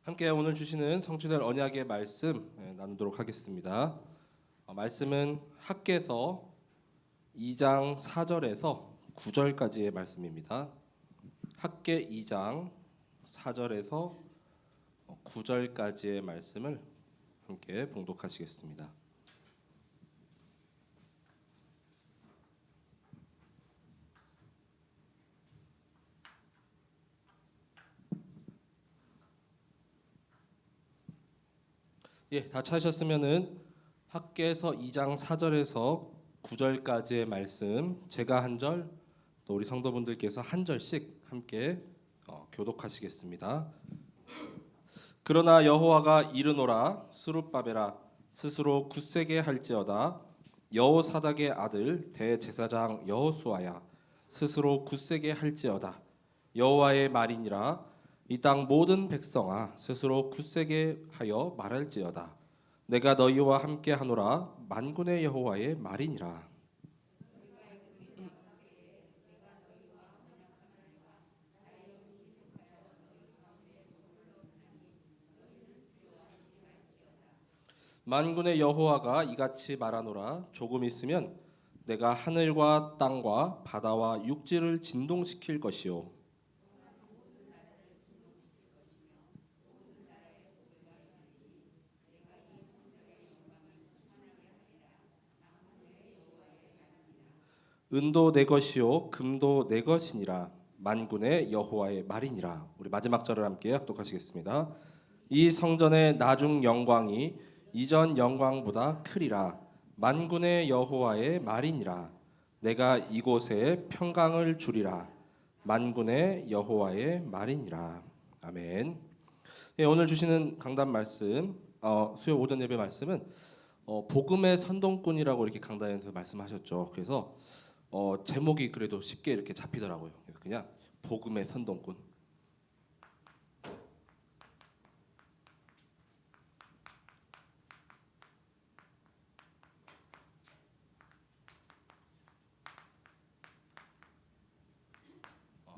함께 오늘 주시는 성취될 언약의 말씀 나누도록 하겠습니다. 말씀은 학개서 2장 4절에서 9절까지의 말씀입니다. 학개 2장 4절에서 9절까지의 말씀을 함께 봉독하시겠습니다. 다 찾으셨으면은 학개서 2장 4절에서 9절까지의 말씀 제가 한 절, 또 우리 성도분들께서 한 절씩 함께 교독하시겠습니다. 그러나 여호와가 이르노라 스룹바벨아 스스로 굳세게 할지어다 여호사닥의 아들 대제사장 여호수아야 스스로 굳세게 할지어다 여호와의 말이니라 이 땅 모든 백성아 스스로 굳세게 하여 말할지어다 내가 너희와 함께 하노라 만군의 여호와의 말이니라. 만군의 여호와가 이같이 말하노라 조금 있으면 내가 하늘과 땅과 바다와 육지를 진동시킬 것이요 은도 내 것이요 금도 내 것이니라 만군의 여호와의 말이니라. 우리 마지막 절을 함께 합독하시겠습니다. 이 성전의 나중 영광이 이전 영광보다 크리라 만군의 여호와의 말이니라 내가 이곳에 평강을 주리라 만군의 여호와의 말이니라. 아멘. 오늘 주시는 강단 말씀 수요 오전 예배 말씀은 복음의 선동꾼이라고 이렇게 강단에서 말씀하셨죠. 그래서 제목이 그래도 쉽게 이렇게 잡히더라고요. 그래서 그냥 복음의 선동꾼.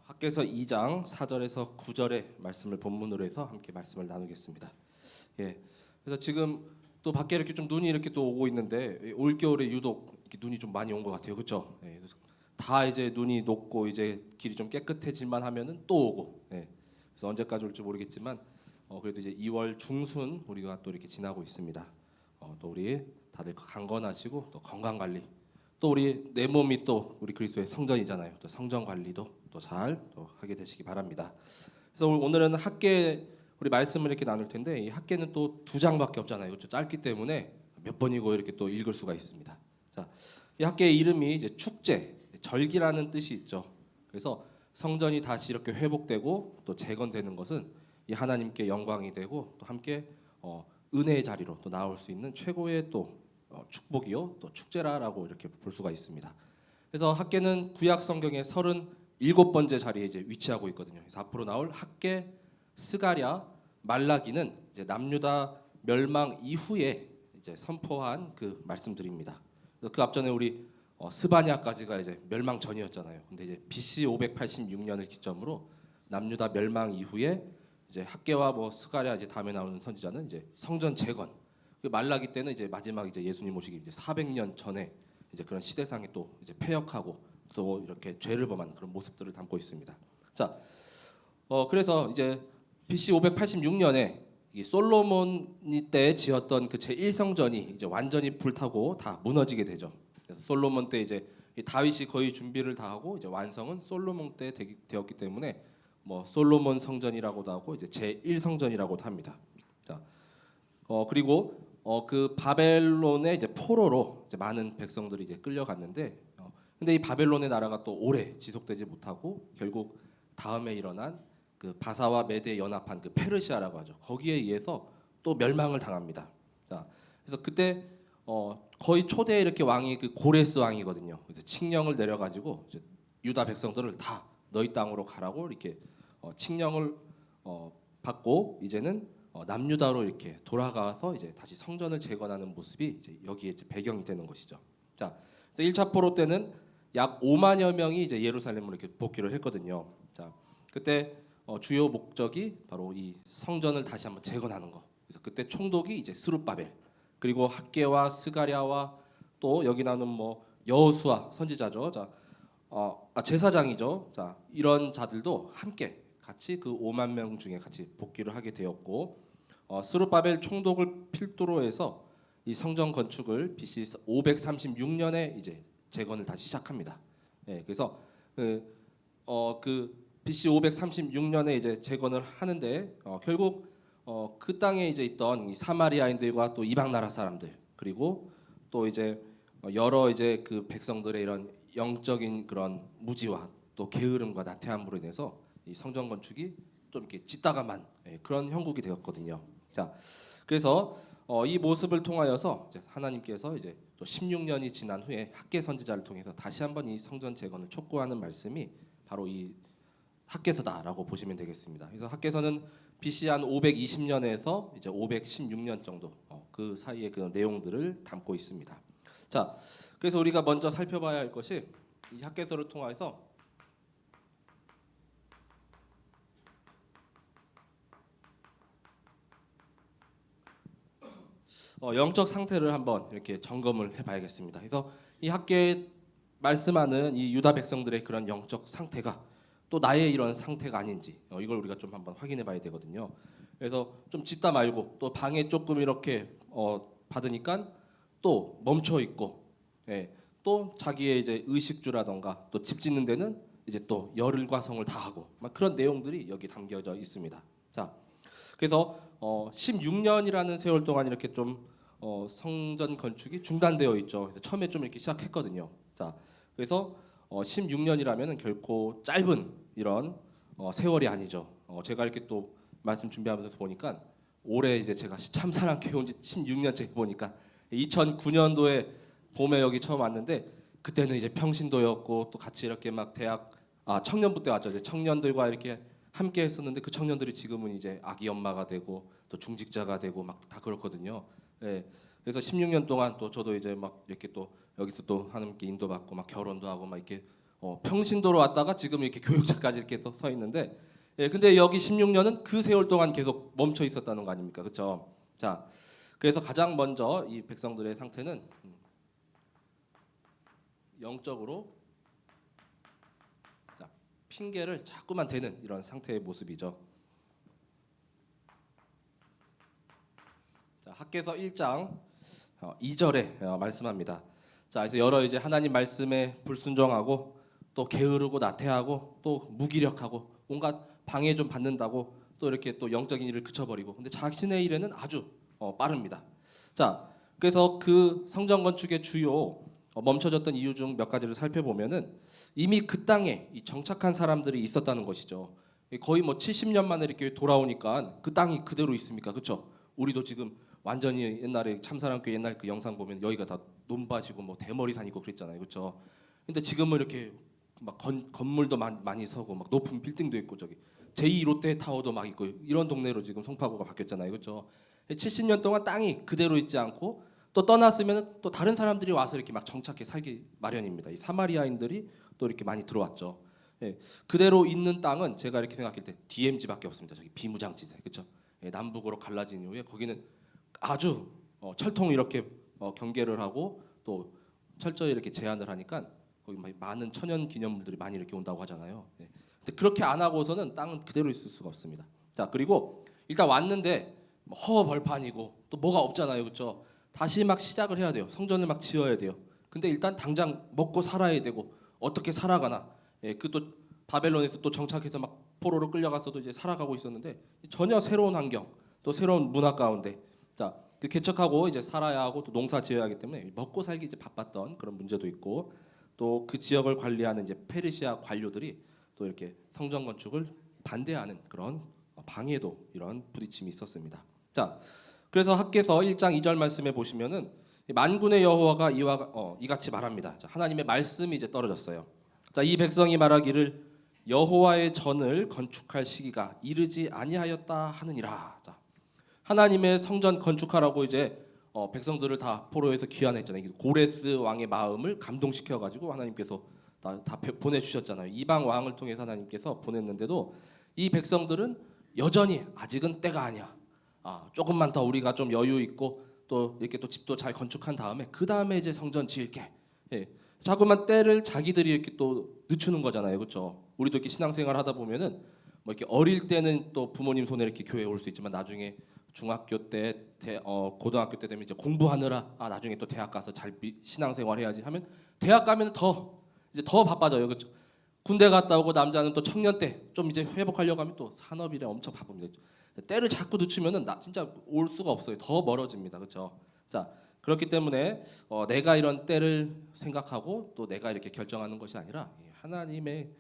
학개서 2장 4절에서 9절의 말씀을 본문으로 해서 함께 말씀을 나누겠습니다. 그래서 지금 또 밖에 이렇게 좀 눈이 이렇게 또 오고 있는데 올 겨울에 유독 이렇게 눈이 좀 많이 온 것 같아요, 그렇죠? 다 이제 눈이 녹고 이제 길이 좀 깨끗해질만 하면은 또 오고. 그래서 언제까지 올지 모르겠지만 그래도 이제 2월 중순 우리가 또 이렇게 지나고 있습니다. 또 우리 다들 강건하시고 또 건강 관리. 또 우리 내 몸이 또 우리 그리스도의 성전이잖아요. 또 성전 관리도 또 잘 또 하게 되시기 바랍니다. 그래서 오늘은 학계 우리 말씀을 이렇게 나눌 텐데 이 학계는 또 2장밖에 없잖아요. 그렇죠? 짧기 때문에 몇 번이고 이렇게 또 읽을 수가 있습니다. 자, 이 학계의 이름이 이제 축제, 절기라는 뜻이 있죠. 그래서 성전이 다시 이렇게 회복되고 또 재건되는 것은 이 하나님께 영광이 되고 또 함께 은혜의 자리로 또 나올 수 있는 최고의 또 축복이요 또 축제라라고 이렇게 볼 수가 있습니다. 그래서 학계는 구약 성경의 37번째 자리에 이제 위치하고 있거든요. 그래서 앞으로 나올 학계, 스가랴, 말라기는 이제 남유다 멸망 이후에 이제 선포한 그 말씀들입니다. 그래서 그 앞전에 우리 스바냐까지가 이제 멸망 전이었잖아요. 근데 이제 BC 586년을 기점으로 남유다 멸망 이후에 이제 학계와 뭐 스가랴 이제 다음에 나오는 선지자는 이제 성전 재건. 그 말라기 때는 이제 마지막 이제 예수님 오시기 이제 400년 전에 이제 그런 시대상에 또 이제 패역하고 또 이렇게 죄를 범한 그런 모습들을 담고 있습니다. 자, 그래서 이제 BC 586년에 이 솔로몬이 때 지었던 그 제1성전이 이제 완전히 불타고 다 무너지게 되죠. 그래서 솔로몬 때 이제 다윗이 거의 준비를 다 하고 이제 완성은 솔로몬 때 되었기 때문에 뭐 솔로몬 성전이라고도 하고 이제 제1성전이라고도 합니다. 자, 그리고 그 바벨론의 이제 포로로 이제 많은 백성들이 이제 끌려갔는데 근데 이 바벨론의 나라가 또 오래 지속되지 못하고 결국 다음에 일어난 그 바사와 메대 연합한 그 페르시아라고 하죠. 거기에 의해서 또 멸망을 당합니다. 자, 그래서 그때 거의 초대 이렇게 왕이 그 고레스 왕이거든요. 그래서 칙령을 내려가지고 이제 유다 백성들을 다 너희 땅으로 가라고 이렇게 칙령을 받고 이제는 남유다로 이렇게 돌아가서 이제 다시 성전을 재건하는 모습이 이제 여기에 이제 배경이 되는 것이죠. 자, 1차 포로 때는 약 5만여 명이 이제 예루살렘으로 이렇게 복귀를 했거든요. 자, 그때 주요 목적이 바로 이 성전을 다시 한번 재건하는 거. 그래서 그때 총독이 이제 스룹바벨, 그리고 학개와 스가랴와 또 여기 나오는 뭐 여호수아 선지자죠. 제사장이죠. 자, 이런 자들도 함께 같이 그 5만 명 중에 같이 복귀를 하게 되었고, 스룹바벨 총독을 필두로 해서 이 성전 건축을 BC 536년에 이제 재건을 다시 시작합니다. 예, 그래서 그 BC 536년에 이제 재건을 하는데 결국 그 땅에 이제 있던 이 사마리아인들과 또 이방 나라 사람들, 그리고 또 이제 여러 이제 그 백성들의 이런 영적인 그런 무지와 또 게으름과 나태함으로 인해서 이 성전 건축이 좀 이렇게 짓다가만 그런 형국이 되었거든요. 자, 그래서 이 모습을 통하여서 이제 하나님께서 이제 또 16년이 지난 후에 학개 선지자를 통해서 다시 한번 이 성전 재건을 촉구하는 말씀이 바로 이 학개서다라고 보시면 되겠습니다. 그래서 학개서는 BC 한 520년에서 이제 516년 정도 그 사이의 그 내용들을 담고 있습니다. 자, 그래서 우리가 먼저 살펴봐야 할 것이 이 학개서를 통해서 영적 상태를 한번 이렇게 점검을 해봐야겠습니다. 그래서 이 학개에 말씀하는 이 유다 백성들의 그런 영적 상태가 또 나의 이런 상태가 아닌지 이걸 우리가 좀 한번 확인해봐야 되거든요. 그래서 좀 짓다 말고 또 방에 조금 이렇게 받으니까 또 멈춰 있고, 예, 또 자기의 이제 의식주라던가 또 집 짓는 데는 이제 또 열과 성을 다하고 막 그런 내용들이 여기 담겨져 있습니다. 자, 그래서 16년이라는 세월 동안 이렇게 좀 성전 건축이 중단되어 있죠. 그래서 처음에 좀 이렇게 시작했거든요. 자, 그래서 16년이라면은 결코 짧은 이런 세월이 아니죠. 제가 이렇게 또 말씀 준비하면서 보니까 올해 이제 제가 참사랑교회 온 지 16년째 보니까 2009년도에 봄에 여기 처음 왔는데 그때는 이제 평신도였고 또 같이 이렇게 막 대학 청년부 때 왔죠. 이제 청년들과 이렇게 함께 했었는데 그 청년들이 지금은 이제 아기 엄마가 되고 또 중직자가 되고 막 다 그렇거든요. 예. 그래서 16년 동안 또 저도 이제 막 이렇게 또 여기서 또 하나님께 인도받고 막 결혼도 하고 막 이렇게 평신도로 왔다가 지금 이렇게 교육자까지 이렇게 또 서 있는데, 예, 근데 여기 16년은 그 세월 동안 계속 멈춰 있었다는 거 아닙니까? 그렇죠? 자, 그래서 가장 먼저 이 백성들의 상태는 영적으로 핑계를 자꾸만 대는 이런 상태의 모습이죠. 자, 학개서 1장 2절에 말씀합니다. 자, 그래서 여러 이제 하나님 말씀에 불순종하고 또 게으르고 나태하고 또 무기력하고 온갖 방해 좀 받는다고 또 이렇게 또 영적인 일을 그쳐버리고, 근데 자신의 일에는 아주 빠릅니다. 자, 그래서 그 성전 건축의 주요 멈춰졌던 이유 중 몇 가지를 살펴보면은 이미 그 땅에 이 정착한 사람들이 있었다는 것이죠. 거의 뭐 70년 만에 이렇게 돌아오니까 그 땅이 그대로 있습니까? 그렇죠? 우리도 지금 완전히 옛날에 참사랑교회 옛날 그 영상 보면 여기가 다 논밭이고 뭐 대머리산 있고 그랬잖아요, 그렇죠? 근데 지금은 이렇게 막 건물도 많이 서고 막 높은 빌딩도 있고 저기 제2 롯데타워도 막 있고 이런 동네로 지금 송파구가 바뀌었잖아요, 그렇죠? 70년 동안 땅이 그대로 있지 않고 또 떠났으면 또 다른 사람들이 와서 이렇게 막 정착해 살기 마련입니다. 이 사마리아인들이 또 이렇게 많이 들어왔죠. 예, 그대로 있는 땅은 제가 이렇게 생각할 때 DMZ밖에 없습니다. 저기 비무장지대, 그렇죠? 예, 남북으로 갈라진 이후에 거기는 아주 철통 이렇게 경계를 하고 또 철저히 이렇게 제한을 하니까 거기 많은 천연 기념물들이 많이 이렇게 온다고 하잖아요. 예. 근데 그렇게 안 하고서는 땅은 그대로 있을 수가 없습니다. 자, 그리고 일단 왔는데 허벌판이고 또 뭐가 없잖아요, 그렇죠? 다시 막 시작을 해야 돼요. 성전을 막 지어야 돼요. 근데 일단 당장 먹고 살아야 되고 어떻게 살아가나? 예, 그 또 바벨론에서 또 정착해서 막 포로로 끌려가서도 이제 살아가고 있었는데 전혀 새로운 환경, 또 새로운 문화 가운데 자, 그 개척하고 이제 살아야 하고 또 농사 지어야 하기 때문에 먹고 살기 이제 바빴던 그런 문제도 있고, 또 그 지역을 관리하는 이제 페르시아 관료들이 또 이렇게 성전 건축을 반대하는 그런 방해도 이런 부딪힘이 있었습니다. 자, 그래서 학개서 1장 2절 말씀에 보시면은 만군의 여호와가 이같이 말합니다. 자, 하나님의 말씀이 이제 떨어졌어요. 자, 이 백성이 말하기를 여호와의 전을 건축할 시기가 이르지 아니하였다 하느니라. 자, 하나님의 성전 건축하라고 이제 백성들을 다 포로에서 귀환했잖아요. 고레스 왕의 마음을 감동시켜 가지고 하나님께서 다 보내주셨잖아요. 이방 왕을 통해서 하나님께서 보냈는데도 이 백성들은 여전히 아직은 때가 아니야. 조금만 더 우리가 좀 여유 있고 또 이렇게 또 집도 잘 건축한 다음에 그 다음에 이제 성전 지을게. 예. 자꾸만 때를 자기들이 이렇게 또 늦추는 거잖아요, 그렇죠? 우리도 이렇게 신앙생활 하다 보면은 뭐 이렇게 어릴 때는 또 부모님 손에 이렇게 교회에 올 수 있지만 나중에 중학교 때, 고등학교 때 되면 이제 공부하느라 나중에 또 대학 가서 잘 신앙생활 해야지 하면 대학 가면 더 바빠져요, 그렇죠? 군대 갔다 오고 남자는 또 청년 때 좀 이제 회복하려고 하면 또 산업일에 엄청 바쁩니다. 때를 자꾸 늦추면은 나 진짜 올 수가 없어요. 더 멀어집니다, 그렇죠? 자, 그렇기 때문에 내가 이런 때를 생각하고 또 내가 이렇게 결정하는 것이 아니라 하나님의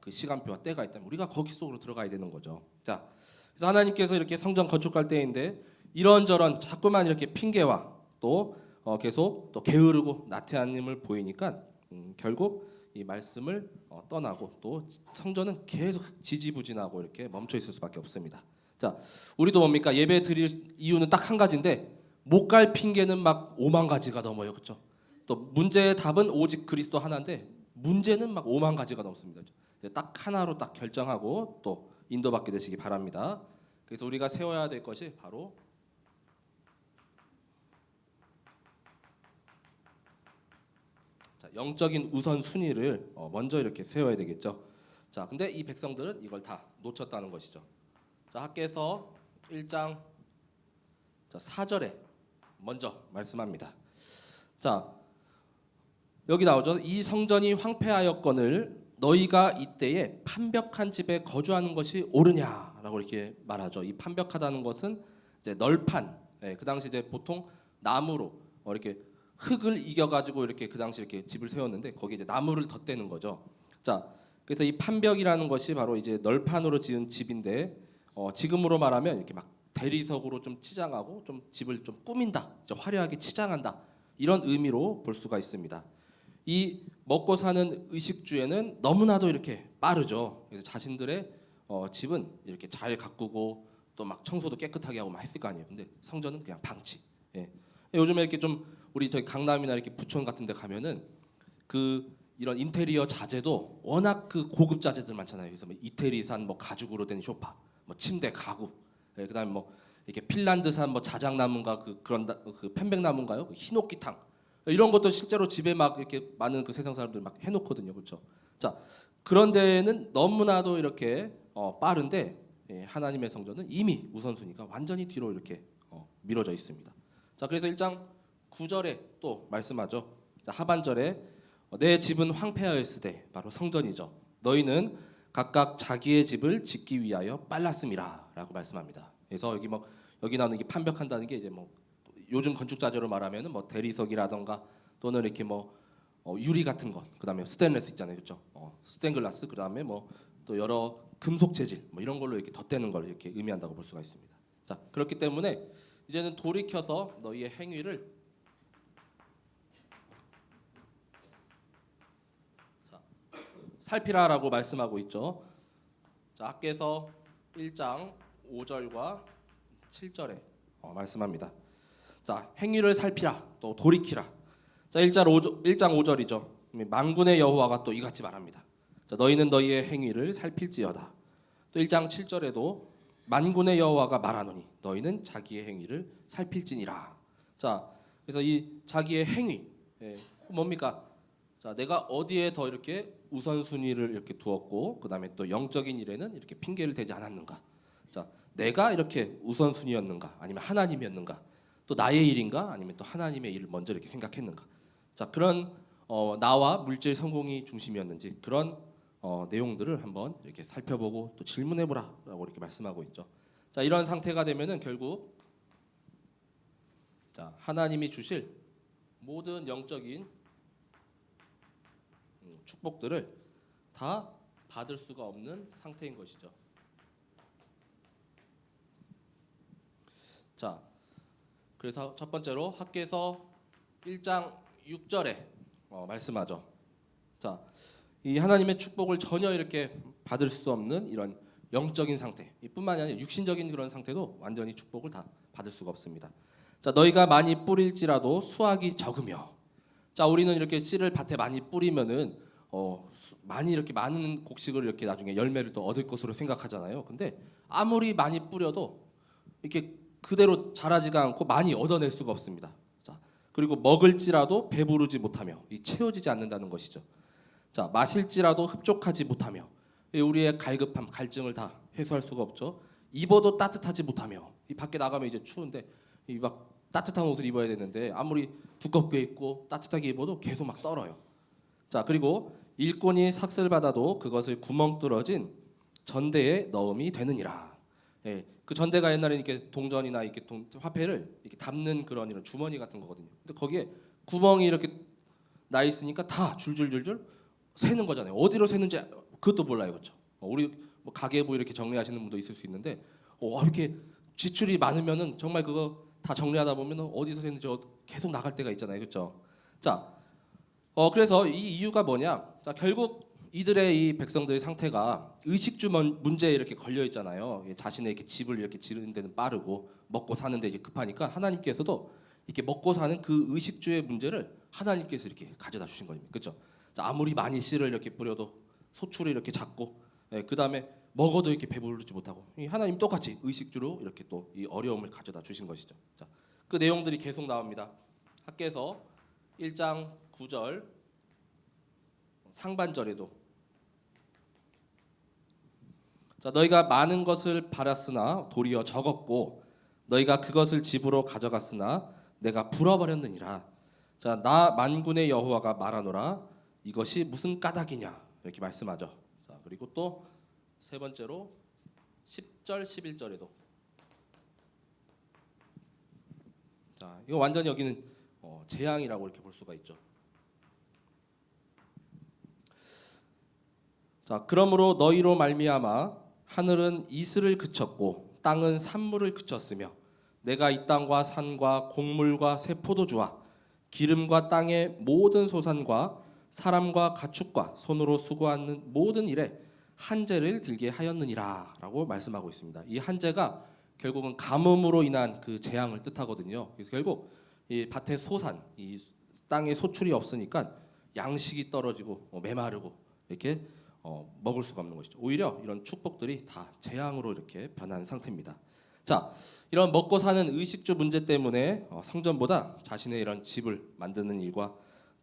그 시간표와 때가 있다면 우리가 거기 속으로 들어가야 되는 거죠. 자, 그래서 하나님께서 이렇게 성전 건축할 때인데 이런저런 자꾸만 이렇게 핑계와 또 계속 또 게으르고 나태함을 보이니까 결국 이 말씀을 떠나고 또 성전은 계속 지지부진하고 이렇게 멈춰 있을 수밖에 없습니다. 자, 우리도 뭡니까? 예배 드릴 이유는 딱 한 가지인데 못 갈 핑계는 막 5만 가지가 넘어요, 그렇죠? 또 문제의 답은 오직 그리스도 하나인데 문제는 막 5만 가지가 넘습니다. 딱 하나로 딱 결정하고 또 인도받게 되시기 바랍니다. 그래서 우리가 세워야 될 것이 바로 영적인 우선순위를 먼저 이렇게 세워야 되겠죠. 자, 근데 이 백성들은 이걸 다 놓쳤다는 것이죠. 자, 학개서 1장 4절에 먼저 말씀합니다. 자, 여기 나오죠. 이 성전이 황폐하였거늘 너희가 이때에 판벽한 집에 거주하는 것이 옳으냐라고 이렇게 말하죠. 이 판벽하다는 것은 이제 널판. 그 당시 이제 보통 나무로 이렇게 흙을 이겨가지고 이렇게 그 당시 이렇게 집을 세웠는데 거기에 이제 나무를 덧대는 거죠. 자, 그래서 이 판벽이라는 것이 바로 이제 널판으로 지은 집인데 지금으로 말하면 이렇게 막 대리석으로 좀 치장하고 좀 집을 좀 꾸민다, 화려하게 치장한다 이런 의미로 볼 수가 있습니다. 이 먹고 사는 의식주에는 너무나도 이렇게 빠르죠. 그래서 자신들의 집은 이렇게 잘 가꾸고 또 막 청소도 깨끗하게 하고 막 했을 거 아니에요. 근데 성전은 그냥 방치. 예. 요즘에 이렇게 좀 우리 저기 강남이나 이렇게 부천 같은 데 가면은 그 이런 인테리어 자재도 워낙 그 고급 자재들 많잖아요. 그래서 뭐 이태리산 뭐 가죽으로 된 소파, 뭐 침대 가구, 그다음에 뭐 이렇게 핀란드산 뭐 자작나무인가 그 편백나무인가요? 그 히노키탕 이런 것도 실제로 집에 막 이렇게 많은 그 세상 사람들 막 해놓거든요, 그렇죠? 자, 그런 데는 너무나도 이렇게 빠른데 하나님의 성전은 이미 우선순위가 완전히 뒤로 이렇게 미뤄져 있습니다. 자, 그래서 1장 9절에 또 말씀하죠. 자, 하반절에 내 집은 황폐하였으되 바로 성전이죠. 너희는 각각 자기의 집을 짓기 위하여 빨랐음이라라고 말씀합니다. 그래서 여기 나오는 게 판벽한다는 게 이제 뭐 요즘 건축 자재로 말하면은 뭐 대리석이라던가 또는 이렇게 뭐 유리 같은 것, 그다음에 스테인레스 있잖아요, 그렇죠? 스테인글라스, 그다음에 뭐 또 여러 금속 재질 뭐 이런 걸로 이렇게 덧대는 걸 이렇게 의미한다고 볼 수가 있습니다. 자, 그렇기 때문에 이제는 돌이켜서 너희의 행위를 살피라라고 말씀하고 있죠. 자, 학개서 1장 5절과 7절에 말씀합니다. 자, 행위를 살피라 또 돌이키라. 자, 1장 5절이죠. 만군의 여호와가 또 이같이 말합니다. 자, 너희는 너희의 행위를 살필지어다. 또 1장 7절에도 만군의 여호와가 말하노니 너희는 자기의 행위를 살필지니라. 자, 그래서 이 자기의 행위 뭡니까? 자, 내가 어디에 더 이렇게 우선순위를 이렇게 두었고 그다음에 또 영적인 일에는 이렇게 핑계를 대지 않았는가? 자, 내가 이렇게 우선순위였는가? 아니면 하나님이었는가? 또 나의 일인가? 아니면 또 하나님의 일을 먼저 이렇게 생각했는가? 자, 그런 나와 물질 성공이 중심이었는지 그런 내용들을 한번 이렇게 살펴보고 또 질문해보라라고 이렇게 말씀하고 있죠. 자, 이런 상태가 되면은 결국 자, 하나님이 주실 모든 영적인 축복들을 다 받을 수가 없는 상태인 것이죠. 자, 그래서 첫 번째로 학개서 1장 6절에 말씀하죠. 자, 이 하나님의 축복을 전혀 이렇게 받을 수 없는 이런 영적인 상태, 이뿐만이 아니라 육신적인 그런 상태도 완전히 축복을 다 받을 수가 없습니다. 자, 너희가 많이 뿌릴지라도 수확이 적으며, 자, 우리는 이렇게 씨를 밭에 많이 뿌리면은 많이 이렇게 많은 곡식을 이렇게 나중에 열매를 또 얻을 것으로 생각하잖아요. 근데 아무리 많이 뿌려도 이렇게 그대로 자라지가 않고 많이 얻어낼 수가 없습니다. 자, 그리고 먹을지라도 배부르지 못하며 이 채워지지 않는다는 것이죠. 자, 마실지라도 흡족하지 못하며 이 우리의 갈급함, 갈증을 다 해소할 수가 없죠. 입어도 따뜻하지 못하며 이 밖에 나가면 이제 추운데 이 막 따뜻한 옷을 입어야 되는데 아무리 두껍게 입고 따뜻하게 입어도 계속 막 떨어요. 자, 그리고 일꾼이 삭슬 받아도 그것을 구멍 뚫어진 전대에 넣음이 되느니라. 예, 그 전대가 옛날에 이렇게 동전이나 이렇게 화폐를 이렇게 담는 그런 이런 주머니 같은 거거든요. 근데 거기에 구멍이 이렇게 나 있으니까 다 줄줄줄줄 새는 거잖아요. 어디로 새는지 그것도 몰라요, 그렇죠? 우리 뭐 가계부 이렇게 정리하시는 분도 있을 수 있는데, 이렇게 지출이 많으면은 정말 그거 다 정리하다 보면 어디서 새는지 계속 나갈 때가 있잖아요, 그렇죠? 자, 그래서 이 이유가 뭐냐? 자, 결국 이들의 이 백성들의 상태가 의식주 문제에 이렇게 걸려 있잖아요. 자신의 이렇게 집을 이렇게 지르는 데는 빠르고 먹고 사는데 이제 급하니까 하나님께서도 이렇게 먹고 사는 그 의식주의 문제를 하나님께서 이렇게 가져다 주신 겁니다. 그렇죠? 자, 아무리 많이 씨를 이렇게 뿌려도 소출이 이렇게 작고, 그 다음에 먹어도 이렇게 배부르지 못하고, 이 하나님 똑같이 의식주로 이렇게 또 이 어려움을 가져다 주신 것이죠. 자, 그 내용들이 계속 나옵니다. 학개서 1장 9절 상반절에도 자, 너희가 많은 것을 바랐으나 도리어 적었고 너희가 그것을 집으로 가져갔으나 내가 불어버렸느니라. 자, 나 만군의 여호와가 말하노라. 이것이 무슨 까닭이냐 이렇게 말씀하죠. 자, 그리고 또 세 번째로 10절 11절에도 자, 이거 완전히 여기는 재앙이라고 이렇게 볼 수가 있죠. 자, 그러므로 너희로 말미암아 하늘은 이슬을 그쳤고 땅은 산물을 그쳤으며 내가 이 땅과 산과 곡물과 새 포도주와 기름과 땅의 모든 소산과 사람과 가축과 손으로 수고하는 모든 일에 한재를 들게 하였느니라라고 말씀하고 있습니다. 이 한재가 결국은 가뭄으로 인한 그 재앙을 뜻하거든요. 그래서 결국 이 밭의 소산, 이 땅에 소출이 없으니까 양식이 떨어지고 메마르고 이렇게 먹을 수가 없는 것이죠. 오히려 이런 축복들이 다 재앙으로 이렇게 변한 상태입니다. 자, 이런 먹고 사는 의식주 문제 때문에 성전보다 자신의 이런 집을 만드는 일과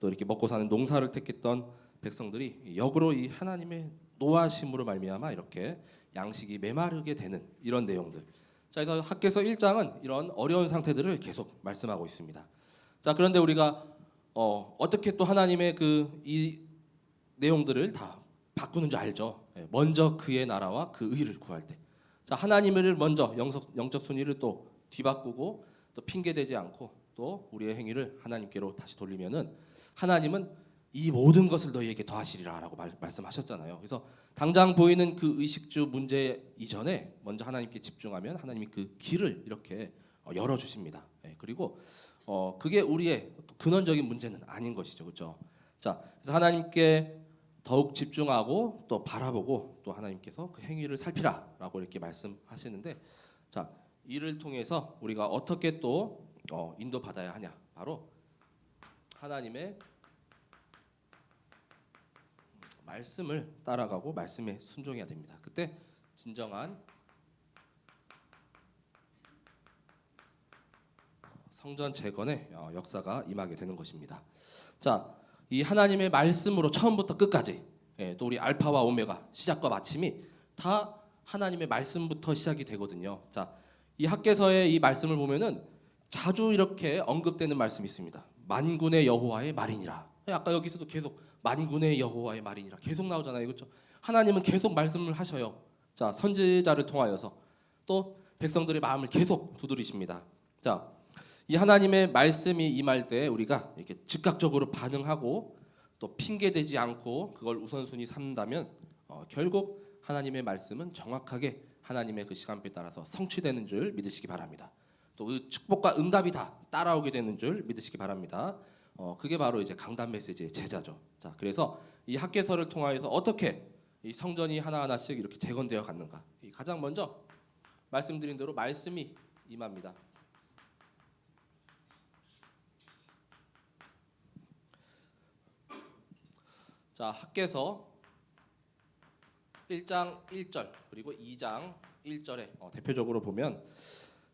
또 이렇게 먹고 사는 농사를 택했던 백성들이 역으로 이 하나님의 노하심으로 말미암아 이렇게 양식이 메마르게 되는 이런 내용들. 자, 그래서 학개서 1장은 이런 어려운 상태들을 계속 말씀하고 있습니다. 자, 그런데 우리가 어떻게 또 하나님의 그 이 내용들을 다 바꾸는 줄 알죠. 먼저 그의 나라와 그 의를 구할 때, 자, 하나님을 먼저 영적 순위를 또 뒤바꾸고 또 핑계 대지 않고 또 우리의 행위를 하나님께로 다시 돌리면은 하나님은 이 모든 것을 너희에게 더하시리라라고 말씀하셨잖아요. 그래서 당장 보이는 그 의식주 문제 이전에 먼저 하나님께 집중하면 하나님이 그 길을 이렇게 열어 주십니다. 그리고 그게 우리의 근원적인 문제는 아닌 것이죠, 그렇죠? 자, 그래서 하나님께 더욱 집중하고 또 바라보고 또 하나님께서 그 행위를 살피라라고 이렇게 말씀하시는데, 자, 이를 통해서 우리가 어떻게 또 인도받아야 하냐? 바로 하나님의 말씀을 따라가고 말씀에 순종해야 됩니다. 그때 진정한 성전 재건의 역사가 임하게 되는 것입니다. 자, 이 하나님의 말씀으로 처음부터 끝까지, 또 우리 알파와 오메가 시작과 마침이 다 하나님의 말씀부터 시작이 되거든요. 자, 이 학개서의 이 말씀을 보면은 자주 이렇게 언급되는 말씀이 있습니다. 만군의 여호와의 말이니라. 아까 여기서도 계속 만군의 여호와의 말이니라 계속 나오잖아요, 그렇죠? 하나님은 계속 말씀을 하셔요. 자, 선지자를 통하여서 또 백성들의 마음을 계속 두드리십니다. 자, 이 하나님의 말씀이 임할 때 우리가 이렇게 즉각적으로 반응하고 또 핑계대지 않고 그걸 우선순위 삼는다면 결국 하나님의 말씀은 정확하게 하나님의 그 시간표에 따라서 성취되는 줄 믿으시기 바랍니다. 또 그 축복과 응답이 다 따라오게 되는 줄 믿으시기 바랍니다. 그게 바로 이제 강단 메시지의 제자죠. 자, 그래서 이 학개서를 통하여서 어떻게 이 성전이 하나하나씩 이렇게 재건되어 갔는가? 가장 먼저 말씀드린 대로 말씀이 임합니다. 자, 학개서 1장 1절 그리고 2장 1절에 대표적으로 보면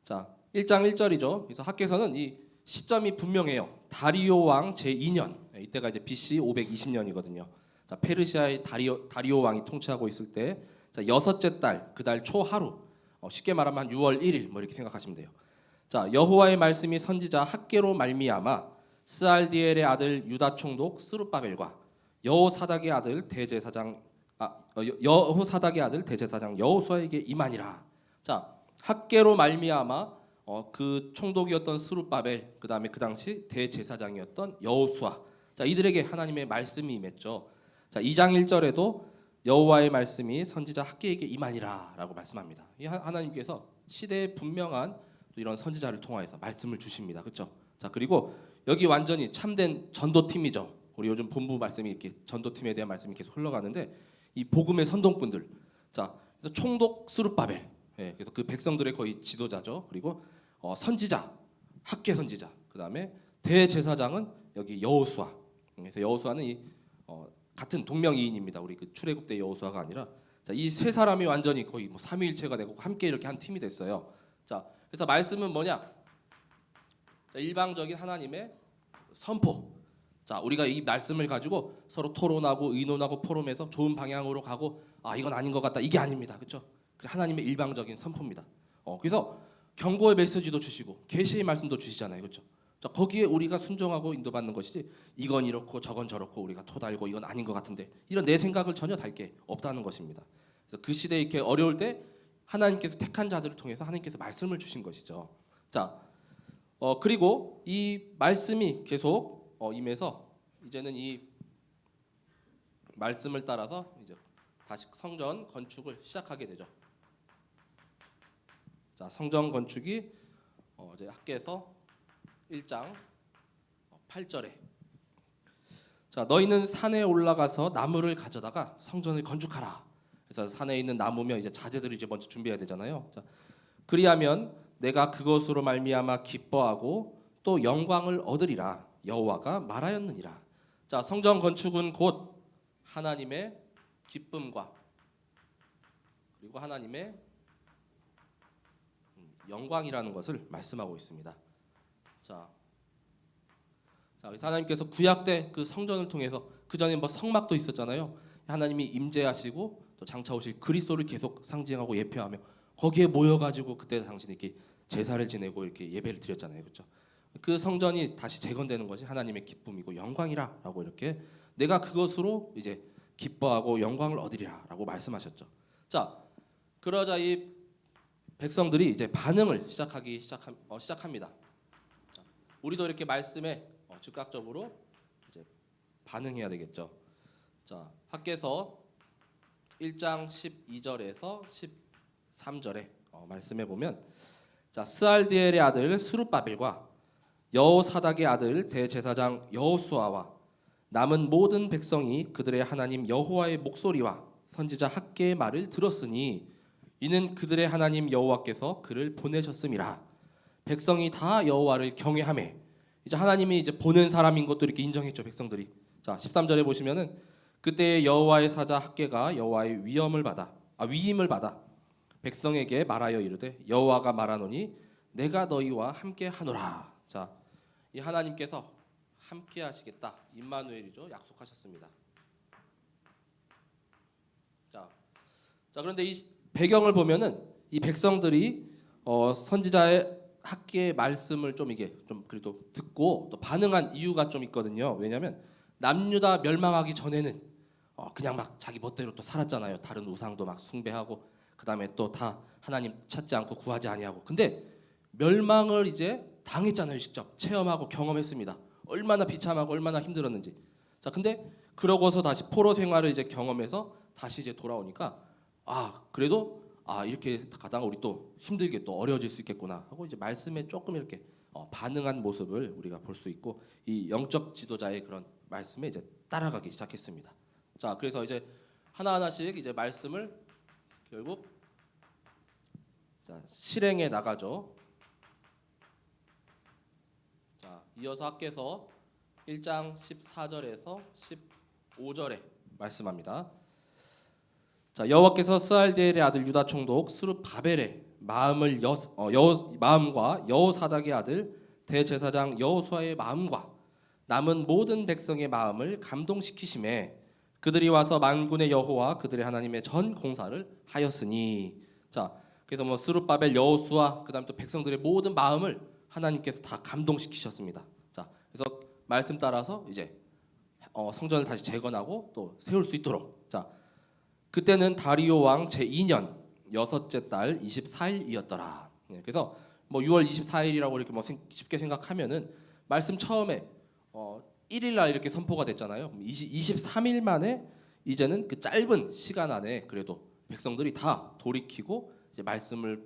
자, 1장 1절이죠. 그래서 학개서는 이 시점이 분명해요. 다리오 왕 제2년. 이때가 이제 BC 520년이거든요. 자, 페르시아의 다리오 왕이 통치하고 있을 때 자, 여섯째 달 그 달 초 하루. 쉽게 말하면 한 6월 1일 뭐 이렇게 생각하시면 돼요. 자, 여호와의 말씀이 선지자 학개로 말미암아 스알디엘의 아들 유다 총독 스룹바벨과 여호사닥의 아들 대제사장 여호수아에게 임하니라. 자, 학개로 말미암아 그 총독이었던 스룹바벨, 그다음에 그 당시 대제사장이었던 여호수아. 자, 이들에게 하나님의 말씀이 임했죠. 자, 2장 1절에도 여호와의 말씀이 선지자 학개에게 임하니라라고 말씀합니다. 이 하나님께서 시대에 분명한 또 이런 선지자를 통하여서 말씀을 주십니다. 그렇죠? 자, 그리고 여기 완전히 참된 전도팀이죠. 우리 요즘 본부 말씀이 이렇게 전도팀에 대한 말씀이 계속 흘러가는데 이 복음의 선동꾼들. 자, 그래서 총독 스룹바벨. 예, 그래서 그 백성들의 거의 지도자죠. 그리고 선지자, 학개 선지자. 그다음에 대제사장은 여기 여호수아. 그래서 여호수아는 이 같은 동명이인입니다. 우리 그 출애굽 때 여호수아가 아니라 자, 이 세 사람이 완전히 거의 뭐 삼위일체가 되고 함께 이렇게 한 팀이 됐어요. 자, 그래서 말씀은 뭐냐? 자, 일방적인 하나님의 선포. 자, 우리가 이 말씀을 가지고 서로 토론하고 의논하고 포럼해서 좋은 방향으로 가고 이건 아닌 것 같다. 이게 아닙니다. 그렇죠? 하나님의 일방적인 선포입니다. 그래서 경고의 메시지도 주시고 계시의 말씀도 주시잖아요. 그렇죠? 자, 거기에 우리가 순종하고 인도받는 것이지 이건 이렇고 저건 저렇고 우리가 토달고 이건 아닌 것 같은데 이런 내 생각을 전혀 달 게 없다는 것입니다. 그래서 그 시대에 이렇게 어려울 때 하나님께서 택한 자들을 통해서 하나님께서 말씀을 주신 것이죠. 자, 그리고 이 말씀이 계속 임해서 이제는 이 말씀을 따라서 이제 다시 성전 건축을 시작하게 되죠. 자, 성전 건축이 이제 학개서 1장 8절에 자, 너희는 산에 올라가서 나무를 가져다가 성전을 건축하라. 그래서 산에 있는 나무면 이제 자재들을 이제 먼저 준비해야 되잖아요. 자, 그리하면 내가 그것으로 말미암아 기뻐하고 또 영광을 얻으리라. 여호와가 말하였느니라. 자, 성전 건축은 곧 하나님의 기쁨과 그리고 하나님의 영광이라는 것을 말씀하고 있습니다. 자, 그래서 하나님께서 구약 때 그 성전을 통해서 그 전에 뭐 성막도 있었잖아요. 하나님이 임재하시고 또 장차 오실 그리스도를 계속 상징하고 예표하며 거기에 모여가지고 그때 당신이 이렇게 제사를 지내고 이렇게 예배를 드렸잖아요, 그렇죠? 그 성전이 다시 재건되는 것이 하나님의 기쁨이고 영광이라라고 이렇게 내가 그것으로 이제 기뻐하고 영광을 얻으리라라고 말씀하셨죠. 자, 그러자 이 백성들이 이제 반응을 시작합니다. 자, 우리도 이렇게 말씀에 즉각적으로 이제 반응해야 되겠죠. 자, 학개서 1장 12절에서 13절에 말씀해 보면 자, 스알디엘의 아들 스룹바벨과 여호사닥의 아들 대제사장 여호수아와 남은 모든 백성이 그들의 하나님 여호와의 목소리와 선지자 학개의 말을 들었으니 이는 그들의 하나님 여호와께서 그를 보내셨음이라. 백성이 다 여호와를 경외하매 이제 하나님이 이제 보낸 사람인 것도 이렇게 인정했죠, 백성들이. 자, 13절에 보시면은 그때 여호와의 사자 학개가 여호와의 위임을 받아 백성에게 말하여 이르되 여호와가 말하노니 내가 너희와 함께 하노라. 자, 이 하나님께서 함께 하시겠다. 임마누엘이죠. 약속하셨습니다. 자, 그런데 이 배경을 보면은 이 백성들이 선지자의 학개의 말씀을 좀 이게 좀 그래도 듣고 또 반응한 이유가 좀 있거든요. 왜냐하면 남유다 멸망하기 전에는 그냥 막 자기 멋대로 또 살았잖아요. 다른 우상도 막 숭배하고 그다음에 또 다 하나님 찾지 않고 구하지 아니하고. 근데 멸망을 이제 당했잖아요. 직접 체험하고 경험했습니다. 얼마나 비참하고 얼마나 힘들었는지. 자, 근데 그러고서 다시 포로 생활을 이제 경험해서 다시 이제 돌아오니까 그래도 이렇게 가다가 우리 또 힘들게 또 어려워질 수 있겠구나 하고 이제 말씀에 조금 이렇게 반응한 모습을 우리가 볼 수 있고 이 영적 지도자의 그런 말씀에 이제 따라가기 시작했습니다. 자, 그래서 이제 하나하나씩 이제 말씀을 결국 실행해 나가죠. 자, 이어서 학개서 1장 14절에서 15절에 말씀합니다. 자, 여호와께서 스알디엘의 아들 유다 총독 스룹바벨의 마음과 여호사닥의 아들 대제사장 여호수아의 마음과 남은 모든 백성의 마음을 감동시키심에 그들이 와서 만군의 여호와 그들의 하나님의 전 공사를 하였으니. 자, 그래서 뭐 스룹바벨, 여호수아, 그다음 또 백성들의 모든 마음을 하나님께서 다 감동시키셨습니다. 자, 그래서 말씀 따라서 이제 성전을 다시 재건하고 또 세울 수 있도록. 자, 그때는 다리오 왕 제2년 여섯째 달 24일이었더라. 그래서 뭐 6월 24일이라고 이렇게 뭐 쉽게 생각하면은 말씀 처음에 1일 날 이렇게 선포가 됐잖아요. 23일 만에 이제는 그 짧은 시간 안에 그래도 백성들이 다 돌이키고 이제 말씀에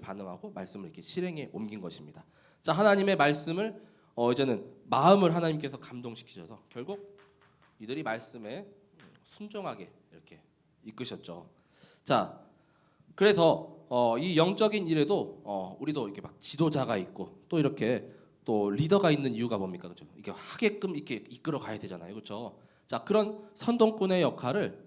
반응하고 말씀을 이렇게 실행에 옮긴 것입니다. 자, 하나님의 말씀을 이제는 마음을 하나님께서 감동시키셔서 결국 이들이 말씀에 순종하게 이렇게 이끄셨죠. 자, 그래서 이 영적인 일에도 우리도 이렇게 막 지도자가 있고 또 이렇게 또 리더가 있는 이유가 뭡니까, 그렇죠? 이게 하게끔 이렇게 이끌어 가야 되잖아요, 그렇죠? 자, 그런 선동꾼의 역할을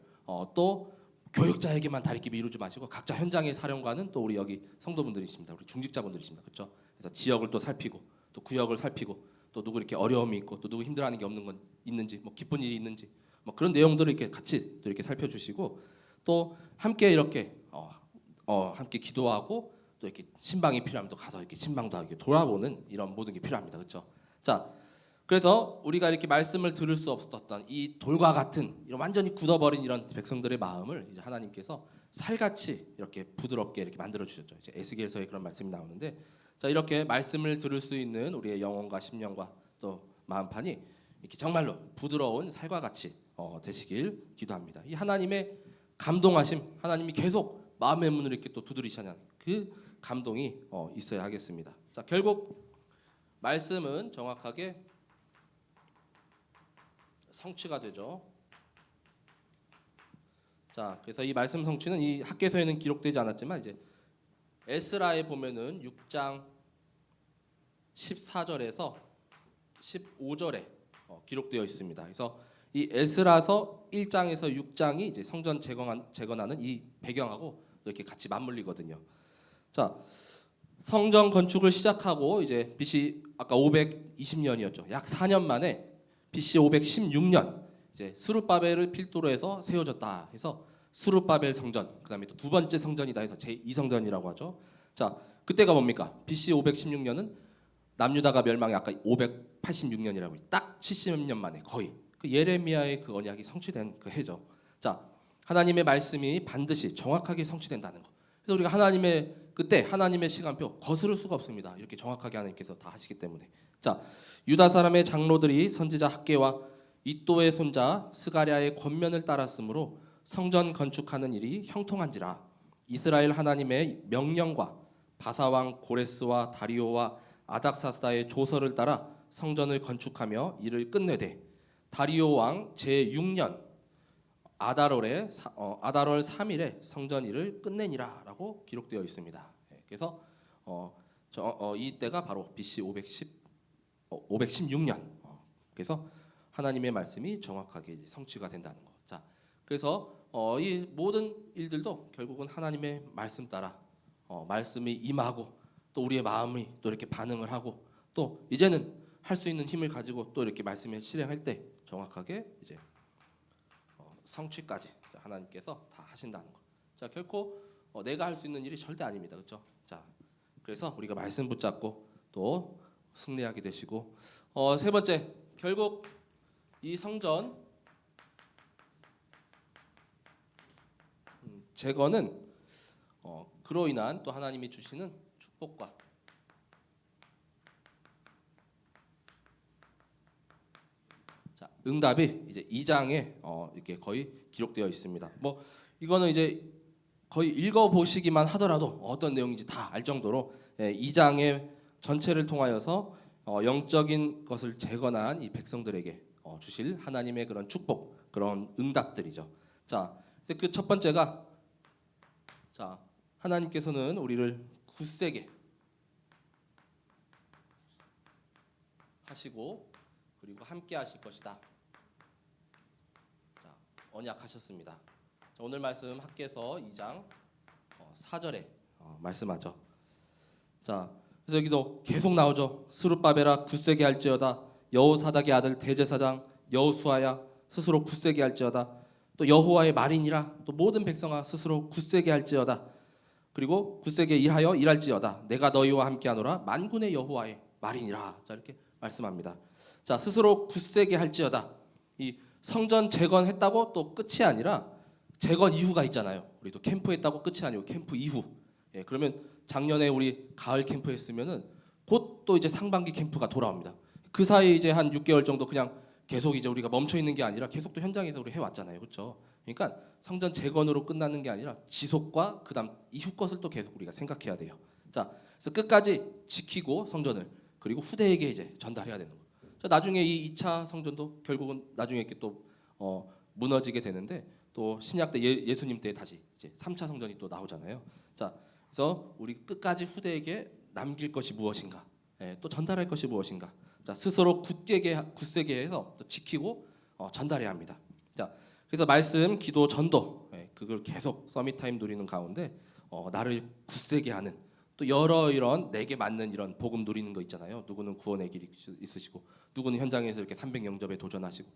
또 교육자에게만 다 이렇게 미루지 마시고 각자 현장의 사령관은 또 우리 여기 성도분들이십니다, 우리 중직자분들이십니다, 그렇죠? 그래서 지역을 또 살피고 또 구역을 살피고 또 누구 이렇게 어려움이 있고 또 누구 힘들어하는 게 없는 건 있는지 뭐 기쁜 일이 있는지 뭐 그런 내용들을 이렇게 같이 또 이렇게 살펴주시고 또 함께 이렇게 함께 기도하고 또 이렇게 신방이 필요하면 또 가서 이렇게 신방도 하고 돌아보는 이런 모든 게 필요합니다, 그렇죠? 자, 그래서 우리가 이렇게 말씀을 들을 수 없었던 이 돌과 같은 이런 완전히 굳어버린 이런 백성들의 마음을 이제 하나님께서 살같이 이렇게 부드럽게 이렇게 만들어 주셨죠. 이제 에스겔서에 그런 말씀이 나오는데, 자, 이렇게 말씀을 들을 수 있는 우리의 영혼과 심령과 또 마음판이 이렇게 정말로 부드러운 살과 같이 되시길 기도합니다. 이 하나님의 감동하심, 하나님이 계속 마음의 문을 이렇게 또 두드리시는 그 감동이 있어야 하겠습니다. 자, 결국 말씀은 정확하게 성취가 되죠. 자, 그래서 이 말씀 성취는 이 학개서에는 기록되지 않았지만 이제 에스라에 보면은 6장 14절에서 15절에 기록되어 있습니다. 그래서 이 에스라서 1장에서 6장이 이제 성전 재건하는 이 배경하고 이렇게 같이 맞물리거든요. 자, 성전 건축을 시작하고 이제 BC 아까 520년이었죠. 약 4년 만에 BC 516년 이제 스룹바벨을 필두로 해서 세워졌다 해서 스룹바벨 성전, 그다음에 또 두 번째 성전이다 해서 제2성전이라고 하죠. 자, 그때가 뭡니까? BC 516년은 남유다가 멸망이 아까 586년이라고 딱 70년 만에 거의 그 예레미야의 그 언약이 성취된 그 해죠. 자, 하나님의 말씀이 반드시 정확하게 성취된다는 거. 그래서 우리가 그때 하나님의 시간표 거스를 수가 없습니다. 이렇게 정확하게 하나님께서 다 하시기 때문에. 자, 유다 사람의 장로들이 선지자 학개와 이또의 손자 스가랴의 권면을 따랐으므로 성전 건축하는 일이 형통한지라. 이스라엘 하나님의 명령과 바사왕 고레스와 다리오와 아닥사스다의 조서를 따라 성전을 건축하며 이를 끝내되 다리오 왕 제6년 아달월 3일에 성전 일을 끝내니라라고 기록되어 있습니다. 그래서 이때가 바로 BC 516년. 그래서 하나님의 말씀이 정확하게 성취가 된다는 거. 자, 그래서 이 모든 일들도 결국은 하나님의 말씀 따라 말씀이 임하고 또 우리의 마음이 또 이렇게 반응을 하고 또 이제는 할 수 있는 힘을 가지고 또 이렇게 말씀을 실행할 때 정확하게 이제 성취까지 하나님께서 다 하신다는 거. 자, 결코 내가 할 수 있는 일이 절대 아닙니다, 그렇죠? 자, 그래서 우리가 말씀 붙잡고 또 승리하게 되시고 세 번째 결국 이 성전 재건은 그로 인한 또 하나님이 주시는 축복과 자, 응답이 이제 2장에 이렇게 거의 기록되어 있습니다. 뭐 이거는 이제 거의 읽어 보시기만 하더라도 어떤 내용인지 다 알 정도로 2장의 전체를 통하여서 영적인 것을 재건한 이 백성들에게 주실 하나님의 그런 축복, 그런 응답들이죠. 자, 그 첫 번째가 자, 하나님께서는 우리를 굳세게 하시고 그리고 함께 하실 것이다. 언약하셨습니다. 자, 오늘 말씀 학개서 2장 4절에 말씀하죠. 자, 그래서 여기도 계속 나오죠. 스룹바벨아 굳세게 할지어다. 여호사닥의 아들 대제사장 여호수아야 스스로 굳세게 할지어다. 또 여호와의 말이니라. 또 모든 백성아 스스로 굳세게 할지어다. 그리고 굳세게 일하여 일할지어다. 내가 너희와 함께하노라. 만군의 여호와의 말이니라. 자, 이렇게 말씀합니다. 자, 스스로 굳세게 할지어다. 이 성전 재건했다고 또 끝이 아니라 재건 이후가 있잖아요. 우리도 캠프했다고 끝이 아니고 캠프 이후. 예, 그러면 작년에 우리 가을 캠프 했으면은 곧 또 이제 상반기 캠프가 돌아옵니다. 그 사이 이제 한 6개월 정도 그냥 계속 이제 우리가 멈춰 있는 게 아니라 계속 또 현장에서 우리 해왔잖아요, 그렇죠? 그러니까 성전 재건으로 끝나는 게 아니라 지속과 그다음 이후 것을 또 계속 우리가 생각해야 돼요. 자, 그래서 끝까지 지키고 성전을 그리고 후대에게 이제 전달해야 되는 거. 자, 나중에 이 2차 성전도 결국은 나중에 이렇게 또 무너지게 되는데 또 신약 때 예수님 때 다시 이제 3차 성전이 또 나오잖아요. 자, 그래서 우리 끝까지 후대에게 남길 것이 무엇인가, 예, 또 전달할 것이 무엇인가. 자, 스스로 굳세게 해서 또 지키고 전달해야 합니다. 자, 그래서 말씀, 기도, 전도, 예, 그걸 계속 서밋 타임 누리는 가운데 나를 굳세게 하는 또 여러 이런 내게 맞는 이런 복음 누리는 거 있잖아요. 누구는 구원의 길이 있으시고 누구는 현장에서 이렇게 300 영접에 도전하시고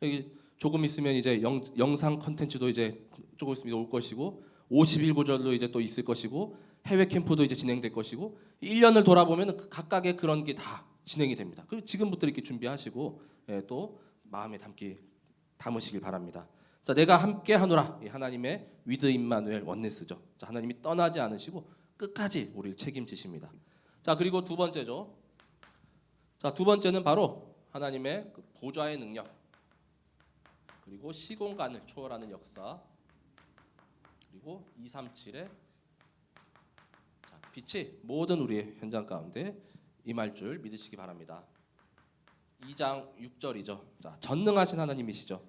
여기 조금 있으면 이제 영상 컨텐츠도 이제 조금 있으면 올 것이고 51구절도 이제 또 있을 것이고 해외 캠프도 이제 진행될 것이고 1년을 돌아보면 각각의 그런 게 다 진행이 됩니다. 그 지금부터 이렇게 준비하시고, 예, 또 마음에 담으시길 바랍니다. 자, 내가 함께 하노라. 하나님의 위드 임마누엘 원네스죠. 자, 하나님이 떠나지 않으시고 끝까지 우리를 책임지십니다. 자, 그리고 두 번째죠. 자, 두 번째는 바로 하나님의 그 보좌의 능력, 그리고 시공간을 초월하는 역사, 그리고 237의 빛이 모든 우리의 현장 가운데 임할 줄 믿으시기 바랍니다. 2장 6절이죠. 자, 전능하신 하나님이시죠.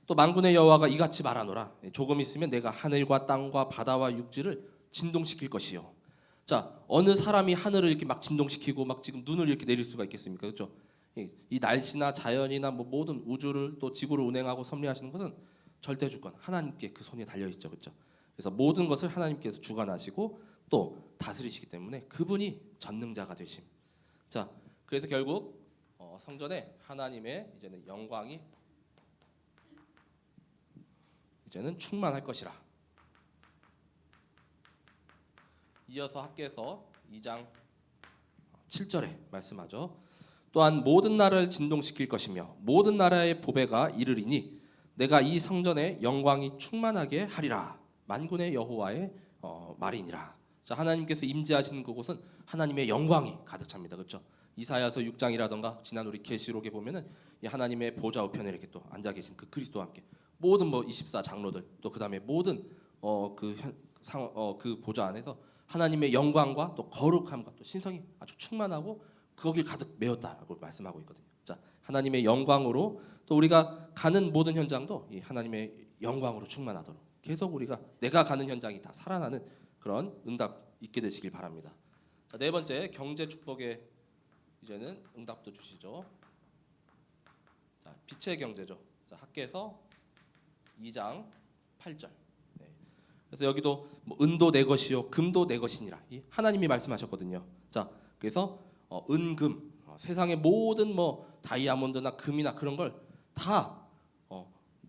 또 만군의 여호와가 이같이 말하노라. 조금 있으면 내가 하늘과 땅과 바다와 육지를 진동시킬 것이요. 자, 어느 사람이 하늘을 이렇게 막 진동시키고 막 지금 눈을 이렇게 내릴 수가 있겠습니까? 그렇죠? 이 날씨나 자연이나 뭐 모든 우주를 또 지구를 운행하고 섭리하시는 것은 절대 주권 하나님께 그 손에 달려 있죠. 그렇죠? 그래서 모든 것을 하나님께서 주관하시고 또 다스리시기 때문에 그분이 전능자가 되심. 자, 그래서 결국 성전에 하나님의 이제는 영광이 이제는 충만할 것이라. 이어서 학개서 2장 7절에 말씀하죠. 또한 모든 나라를 진동시킬 것이며 모든 나라의 보배가 이르리니 내가 이 성전에 영광이 충만하게 하리라. 만군의 여호와의 말이니라. 자, 하나님께서 임재하시는 그곳은 하나님의 영광이 가득 찹니다. 그렇죠? 이사야서 6장이라던가 지난 우리 계시록에 보면은 이 하나님의 보좌 우편에 이렇게 또 앉아 계신 그 그리스도와 함께 모든 뭐 24 장로들 또 그다음에 모든 그 보좌 안에서 하나님의 영광과 또 거룩함과 또 신성이 아주 충만하고 거기를 가득 메웠다라고 말씀하고 있거든요. 자, 하나님의 영광으로 또 우리가 가는 모든 현장도 이 하나님의 영광으로 충만하도록 계속 우리가 내가 가는 현장이 다 살아나는 그런 응답 있게 되시길 바랍니다. 자, 네 번째 경제 축복의 이제는 응답도 주시죠. 자, 빛의 경제죠. 자, 학개서 2장 8절. 네. 그래서 여기도 뭐 은도 내 것이요 금도 내 것이니라. 이 하나님이 말씀하셨거든요. 자, 그래서 은금 세상의 모든 뭐 다이아몬드나 금이나 그런 걸 다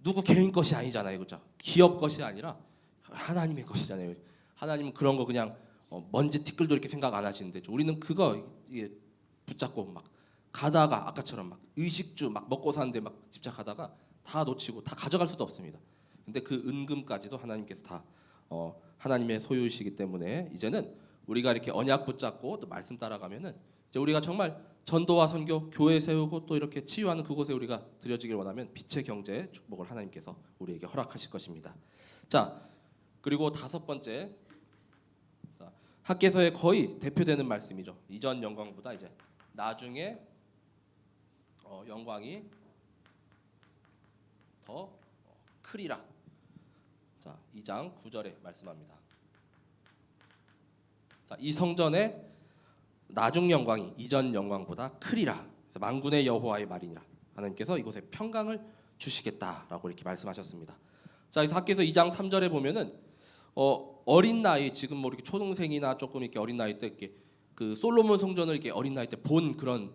누구 개인 것이 아니잖아요, 그렇죠? 기업 것이 아니라 하나님의 것이잖아요. 하나님은 그런 거 그냥 먼지 티끌도 이렇게 생각 안 하시는데 우리는 그거 이게 붙잡고 막 가다가 아까처럼 막 의식주 막 먹고 사는데 막 집착하다가 다 놓치고 다 가져갈 수도 없습니다. 근데 그 은금까지도 하나님께서 다 하나님의 소유이시기 때문에 이제는 우리가 이렇게 언약 붙잡고 또 말씀 따라가면은 이제 우리가 정말 전도와 선교, 교회 세우고 또 이렇게 치유하는 그곳에 우리가 드려지길 원하면 빛의 경제 축복을 하나님께서 우리에게 허락하실 것입니다. 자, 그리고 다섯 번째, 자, 학개서의 거의 대표되는 말씀이죠. 이전 영광보다 이제 나중에 영광이 더 크리라. 자, 2장 9절에 말씀합니다. 자, 이 성전의 나중 영광이 이전 영광보다 크리라. 만군의 여호와의 말이니라. 하나님께서 이곳에 평강을 주시겠다라고 이렇게 말씀하셨습니다. 자, 그래서 학교에서 2장 3절에 보면은 어린 나이 지금 뭐 이렇게 초등생이나 조금 이렇게 어린 나이 때 이렇게 그 솔로몬 성전을 이렇게 어린 나이 때 본 그런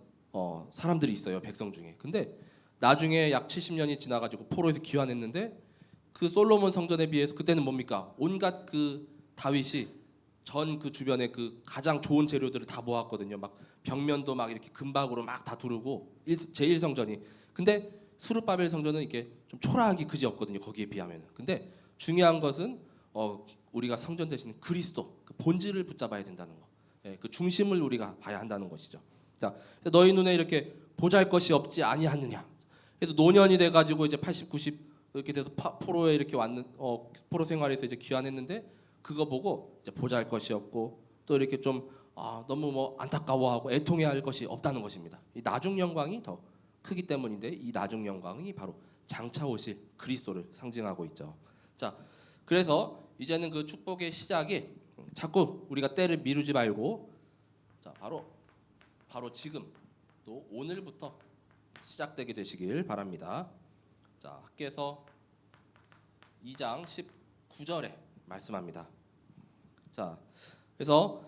사람들이 있어요, 백성 중에. 근데 나중에 약 70년이 지나가지고 포로에서 귀환했는데 그 솔로몬 성전에 비해서 그때는 뭡니까? 온갖 그 다윗이 전 그 주변에 그 가장 좋은 재료들을 다 모았거든요. 막 벽면도 막 이렇게 금박으로 막 다 두르고 제1성전이. 근데 수르바벨 성전은 이렇게 좀 초라하기 그지없거든요. 거기에 비하면은. 근데 중요한 것은 우리가 성전 대신 그리스도 그 본질을 붙잡아야 된다는 거. 예, 그 중심을 우리가 봐야 한다는 것이죠. 자, 너희 눈에 이렇게 보잘 것이 없지 아니하느냐. 그래서 노년이 돼가지고 이제 80, 90 이렇게 돼서 포로에 이렇게 왔는 포로 생활에서 이제 귀환했는데 그거 보고 이제 보잘것이 없고 또 이렇게 좀 너무 뭐 안타까워하고 애통해할 것이 없다는 것입니다. 이 나중 영광이 더 크기 때문인데 이 나중 영광이 바로 장차 오실 그리스도를 상징하고 있죠. 자, 그래서 이제는 그 축복의 시작이 자꾸 우리가 때를 미루지 말고 자, 바로 지금 또 오늘부터 시작되게 되시길 바랍니다. 자, 학교에서 2장 19절에 말씀합니다. 자, 그래서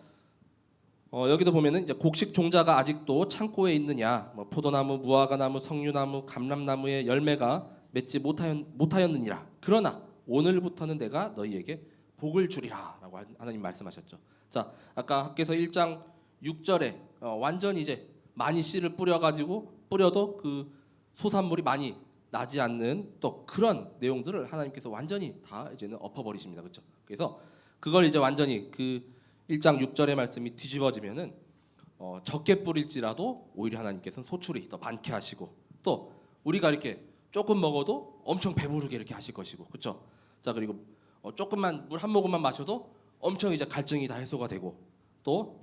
여기도 보면은 이제 곡식 종자가 아직도 창고에 있느냐, 뭐 포도나무, 무화과나무, 석류나무, 감람나무의 열매가 맺지 못하였느니라. 그러나 오늘부터는 내가 너희에게 복을 주리라라고 하나님 말씀하셨죠. 자, 아까 학교에서 1장 6절에 완전히 이제 많이 씨를 뿌려도 그 소산물이 많이 나지 않는 또 그런 내용들을 하나님께서 완전히 다 이제는 엎어버리십니다. 그렇죠? 그래서 그걸 이제 완전히 그 1장 6절의 말씀이 뒤집어지면은 적게 뿌릴지라도 오히려 하나님께서는 소출이 더 많게 하시고 또 우리가 이렇게 조금 먹어도 엄청 배부르게 이렇게 하실 것이고 그렇죠? 자, 그리고 조금만 물 한 모금만 마셔도 엄청 이제 갈증이 다 해소가 되고 또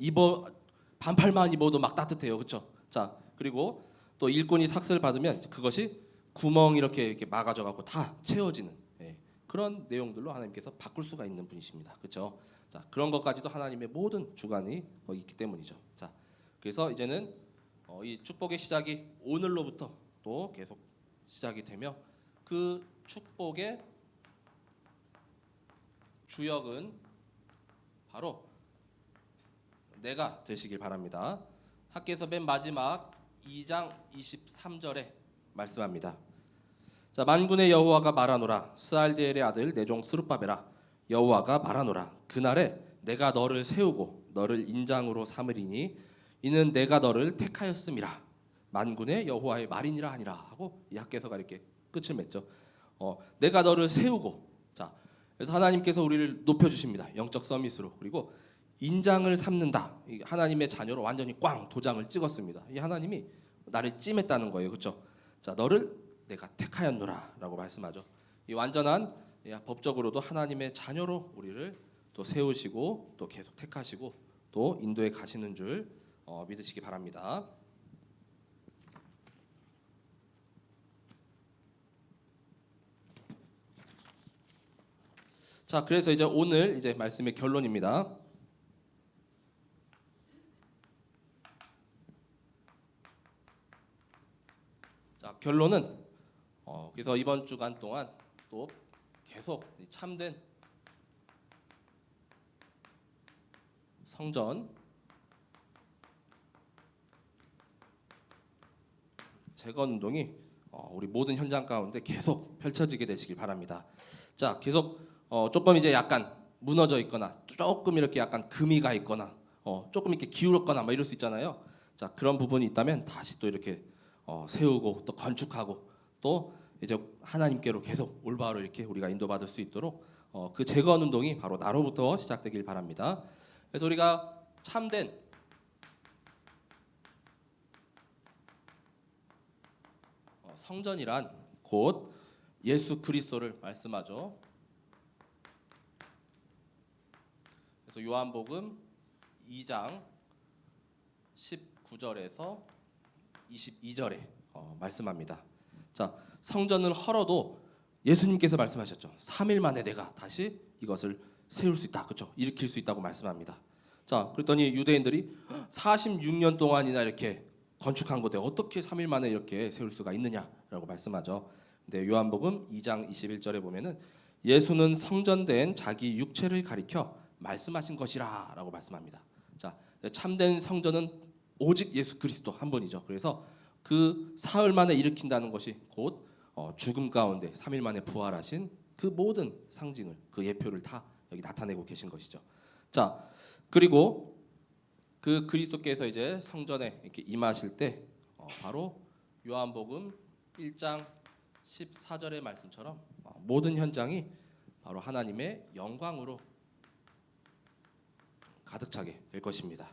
반팔만 입어도 막 따뜻해요. 그렇죠? 자, 그리고 또 일꾼이 삭슬 받으면 그것이 구멍 이렇게 막아져 갖고 다 채워지는 그런 내용들로 하나님께서 바꿀 수가 있는 분이십니다. 그렇죠? 자, 그런 것까지도 하나님의 모든 주관이 거기 있기 때문이죠. 자, 그래서 이제는 이 축복의 시작이 오늘로부터 또 계속 시작이 되며 그 축복의 주역은 바로 내가 되시길 바랍니다. 학교에서 맨 마지막 2장 23절에 말씀합니다. 자, 만군의 여호와가 말하노라. 스알디엘의 아들 내 종 스룹바벨아, 여호와가 말하노라. 그날에 내가 너를 세우고 너를 인장으로 삼으리니 이는 내가 너를 택하였음이라. 만군의 여호와의 말이니라 하니라 하고 이 학개서가 이렇게 끝을 맺죠. 내가 너를 세우고 자, 그래서 하나님께서 우리를 높여 주십니다. 영적 서밋으로. 그리고 인장을 삼는다. 하나님의 자녀로 완전히 꽝 도장을 찍었습니다. 이 하나님이 나를 찜했다는 거예요. 그렇죠? 자, 너를 내가 택하였노라라고 말씀하죠. 이 완전한 법적으로도 하나님의 자녀로 우리를 또 세우시고 또 계속 택하시고 또 인도에 가시는 줄 믿으시기 바랍니다. 자, 그래서 이제 오늘 이제 말씀의 결론입니다. 자, 결론은 그래서 이번 주간 동안 또 계속 참된 성전 재건 운동이 우리 모든 현장 가운데 계속 펼쳐지게 되시길 바랍니다. 자, 계속 조금 이제 약간 무너져 있거나 조금 이렇게 약간 금이 가 있거나 조금 이렇게 기울었거나 막 이럴 수 있잖아요. 자, 그런 부분이 있다면 다시 또 이렇게 세우고 또 건축하고 또 이제 하나님께로 계속 올바로 이렇게 우리가 인도받을 수 있도록 그 재건 운동이 바로 나로부터 시작되길 바랍니다. 그래서 우리가 참된 성전이란 곧 예수 그리스도를 말씀하죠. 그래서 요한복음 2장 19절에서 22절에 말씀합니다. 자, 성전을 헐어도 예수님께서 말씀하셨죠. 3일 만에 내가 다시 이것을 세울 수 있다. 그렇죠? 일으킬 수 있다고 말씀합니다. 자, 그랬더니 유대인들이 46년 동안이나 이렇게 건축한 건데 어떻게 3일 만에 이렇게 세울 수가 있느냐라고 말씀하죠. 근데 요한복음 2장 21절에 보면은 예수는 성전된 자기 육체를 가리켜 말씀하신 것이라라고 말씀합니다. 자, 참된 성전은 오직 예수 그리스도 한 분이죠. 그래서 그 사흘 만에 일으킨다는 것이 곧 죽음 가운데 3일 만에 부활하신 그 모든 상징을 그 예표를 다 여기 나타내고 계신 것이죠. 자, 그리고 그 그리스도께서 이제 성전에 이렇게 임하실 때 바로 요한복음 1장 14절의 말씀처럼 모든 현장이 바로 하나님의 영광으로 가득 차게 될 것입니다.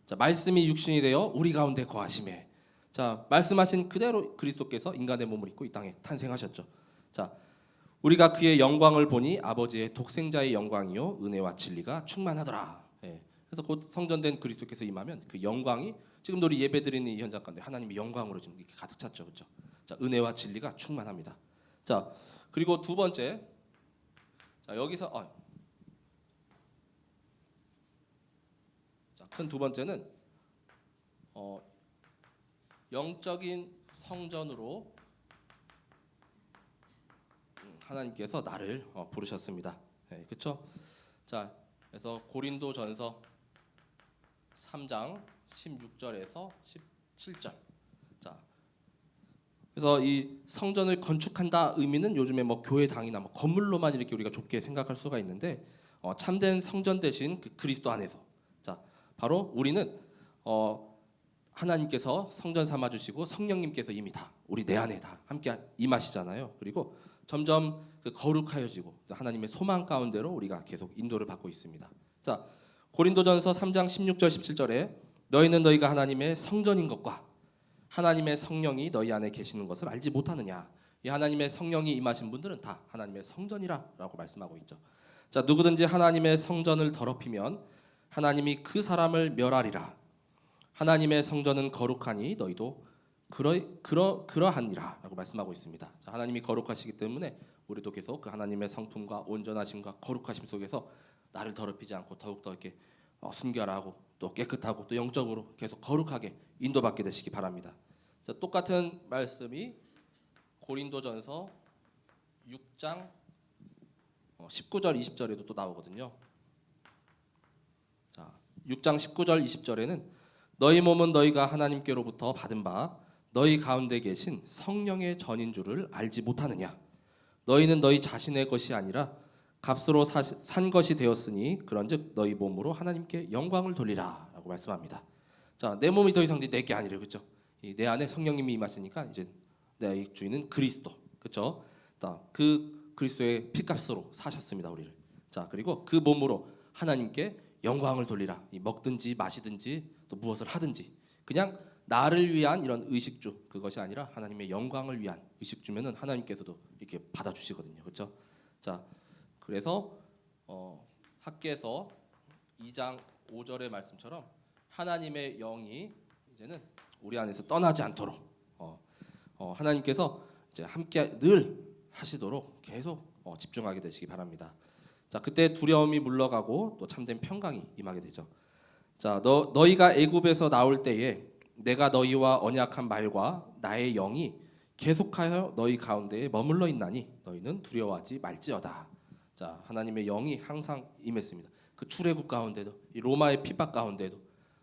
자, 말씀이 육신이 되어 우리 가운데 거하심에, 자, 말씀하신 그대로 그리스도께서 인간의 몸을 입고 이 땅에 탄생하셨죠. 자, 우리가 그의 영광을 보니 아버지의 독생자의 영광이요 은혜와 진리가 충만하더라. 예. 그래서 곧 성전된 그리스도께서 임하면 그 영광이 지금도 우리 예배드리는 이 현장 가운데 하나님의 영광으로 지금 이렇게 가득 찼죠, 그렇죠? 자, 은혜와 진리가 충만합니다. 자, 그리고 두 번째, 자 여기서 큰 두 번째는 영적인 성전으로 하나님께서 나를 부르셨습니다. 네, 그렇죠? 자, 그래서 고린도전서 3장 16절에서 17절. 자, 그래서 이 성전을 건축한다 의미는 요즘에 뭐 교회당이나 뭐 건물로만 이렇게 우리가 좁게 생각할 수가 있는데 참된 성전 대신 그 그리스도 안에서, 자, 바로 우리는 하나님께서 성전 삼아 주시고 성령님께서 이미 다 우리 내 안에 다 함께 임하시잖아요. 그리고 점점 그 거룩하여지고 하나님의 소망 가운데로 우리가 계속 인도를 받고 있습니다. 자, 고린도전서 3장 16절 17절에 너희는 너희가 하나님의 성전인 것과 하나님의 성령이 너희 안에 계시는 것을 알지 못하느냐. 이 하나님의 성령이 임하신 분들은 다 하나님의 성전이라라고 말씀하고 있죠. 자, 누구든지 하나님의 성전을 더럽히면 하나님이 그 사람을 멸하리라. 하나님의 성전은 거룩하니 너희도 그러하니라라고 말씀하고 있습니다. 자, 하나님이 거룩하시기 때문에 우리도 계속 그 하나님의 성품과 온전하심과 거룩하심 속에서 나를 더럽히지 않고 더욱더 이렇게 순결하고 또 깨끗하고 또 영적으로 계속 거룩하게 인도받게 되시기 바랍니다. 자, 똑같은 말씀이 고린도전서 6장 19절 20절에도 또 나오거든요. 자, 6장 19절 20절에는 너희 몸은 너희가 하나님께로부터 받은 바 너희 가운데 계신 성령의 전인 줄을 알지 못하느냐. 너희는 너희 자신의 것이 아니라 값으로 산 것이 되었으니 그런즉 너희 몸으로 하나님께 영광을 돌리라라고 말씀합니다. 자, 내 몸이 더 이상 내 게 아니래요, 그렇죠? 내 안에 성령님이 임하시니까 이제 내 주인은 그리스도, 그렇죠? 그 그리스도의 피값으로 사셨습니다, 우리를. 자, 그리고 그 몸으로 하나님께 영광을 돌리라. 먹든지 마시든지 또 무엇을 하든지 그냥 나를 위한 이런 의식주, 그것이 아니라 하나님의 영광을 위한 의식주면은 하나님께서도 이렇게 받아주시거든요, 그렇죠? 자, 그래서 학개서 2장 5절의 말씀처럼 하나님의 영이 이제는 우리 안에서 떠나지 않도록 하나님께서 이제 함께 늘 하시도록 계속 집중하게 되시기 바랍니다. 자, 그때 두려움이 물러가고 또 참된 평강이 임하게 되죠. 자, 너희가 애굽에서 나올 때에 내가 너희와 언약한 말과 나의 영이 계속하여 너희 가운데에 머물러 있나니 너희는 두려워하지 말지어다. 자, 하나님의 영이 항상 임했습니다. 그 출애굽 가운데도, 이 로마의 핍박 가운데도,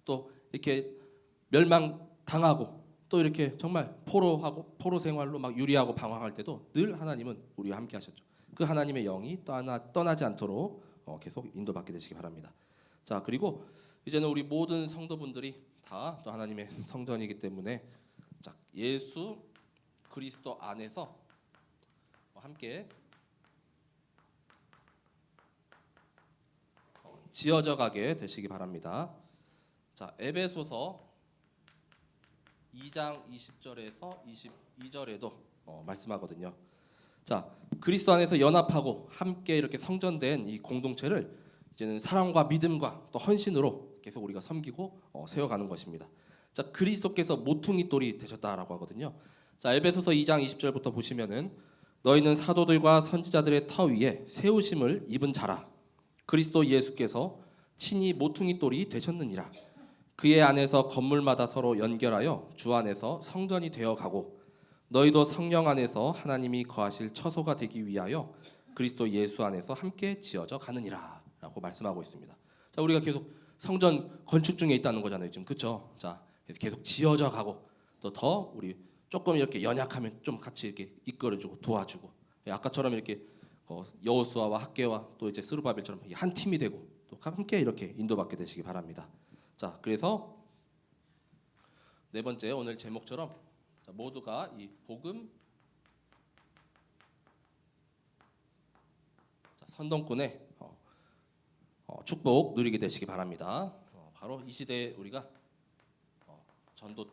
또 이렇게 멸망 당하고 또 이렇게 정말 포로 생활로 막 유리하고 방황할 때도 늘 하나님은 우리와 함께 하셨죠. 그 하나님의 영이 떠나지 않도록 계속 인도받게 되시기 바랍니다. 자, 그리고 이제는 우리 모든 성도분들이 다 또 하나님의 성전이기 때문에 자, 예수 그리스도 안에서 함께 지어져 가게 되시기 바랍니다. 자, 에베소서 2장 20절에서 22절에도 말씀하거든요. 자, 그리스도 안에서 연합하고 함께 이렇게 성전된 이 공동체를 이제는 사랑과 믿음과 또 헌신으로 계속 우리가 섬기고 세워가는 것입니다. 자, 그리스도께서 모퉁이 돌이 되셨다라고 하거든요. 자, 에베소서 2장 20절부터 보시면은 너희는 사도들과 선지자들의 터 위에 세우심을 입은 자라. 그리스도 예수께서 친히 모퉁이 돌이 되셨느니라. 그의 안에서 건물마다 서로 연결하여 주 안에서 성전이 되어 가고 너희도 성령 안에서 하나님이 거하실 처소가 되기 위하여 그리스도 예수 안에서 함께 지어져 가느니라라고 말씀하고 있습니다. 자, 우리가 계속 성전 건축 중에 있다는 거잖아요, 지금. 그렇죠? 자, 계속 지어져 가고 또 더 우리 조금 이렇게 연약하면 좀 같이 이렇게 이끌어주고 도와주고, 아까처럼 이렇게 여호수아와 학개와 또 이제 스룹바벨처럼 한 팀이 되고 또 함께 이렇게 인도받게 되시기 바랍니다. 자, 그래서 네 번째 오늘 제목처럼 모두가 이 복음 선동꾼의 축복 누리게 되시기 바랍니다. 바로 이 시대에 우리가 전도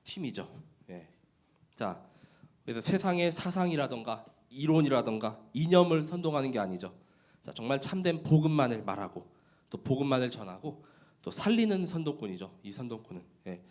팀이죠. 예. 자, 그래서 세상의 사상이라던가 이론이라던가 이념을 선동하는 게 아니죠. 자, 정말 참된 복음만을 말하고 또 복음만을 전하고 또 살리는 선동꾼이죠. 이 선동꾼은. 예.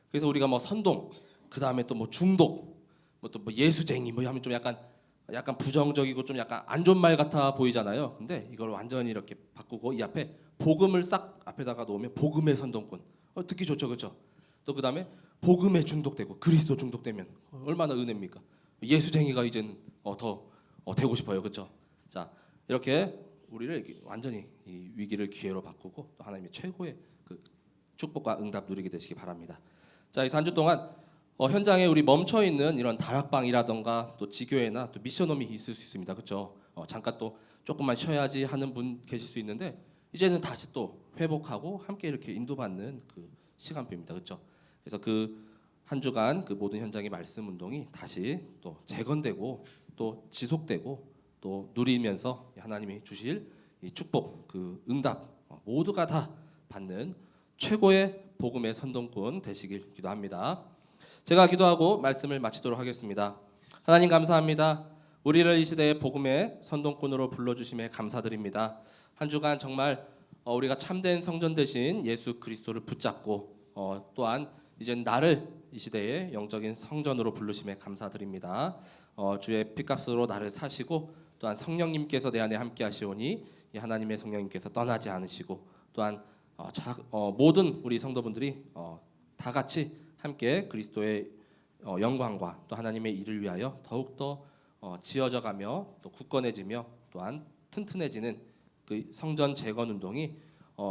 그래서 우리가 뭐 선동, 그 다음에 또 뭐 중독, 뭐 또 뭐 예수쟁이 뭐 하면 좀 약간 부정적이고 좀 약간 안 좋은 말 같아 보이잖아요. 근데 이걸 완전히 이렇게 바꾸고 이 앞에 복음을 싹 앞에다가 놓으면 복음의 선동꾼. 듣기 좋죠, 그렇죠? 또 그 다음에 복음에 중독되고 그리스도 중독되면 얼마나 은혜입니까? 예수쟁이가 이제는 더 되고 싶어요, 그렇죠? 자, 이렇게 우리를 이렇게 완전히 이 위기를 기회로 바꾸고 또 하나님의 최고의 그 축복과 응답 누리게 되시기 바랍니다. 자, 이 3주 동안 현장에 우리 멈춰 있는 이런 다락방이라던가 또 지교회나 또 미션홈이 있을 수 있습니다, 그렇죠? 잠깐 또 조금만 쉬어야지 하는 분 계실 수 있는데 이제는 다시 또 회복하고 함께 이렇게 인도받는 그 시간표입니다, 그렇죠? 그래서 그 한 주간 그 모든 현장의 말씀 운동이 다시 또 재건되고 또 지속되고 또 누리면서 하나님이 주실 이 축복, 그 응답 모두가 다 받는 최고의 복음의 선동꾼 되시길 기도합니다. 제가 기도하고 말씀을 마치도록 하겠습니다. 하나님 감사합니다. 우리를 이 시대의 복음의 선동꾼으로 불러주심에 감사드립니다. 한 주간 정말 우리가 참된 성전 되신 예수 그리스도를 붙잡고 또한 이제 나를 이 시대의 영적인 성전으로 부르심에 감사드립니다. 주의 피값으로 나를 사시고 또한 성령님께서 내 안에 함께 하시오니 이 하나님의 성령님께서 떠나지 않으시고 또한 모든 우리 성도분들이 다 같이 함께 그리스도의 영광과 또 하나님의 일을 위하여 더욱더 지어져가며 또 굳건해지며 또한 튼튼해지는 그 성전 재건 운동이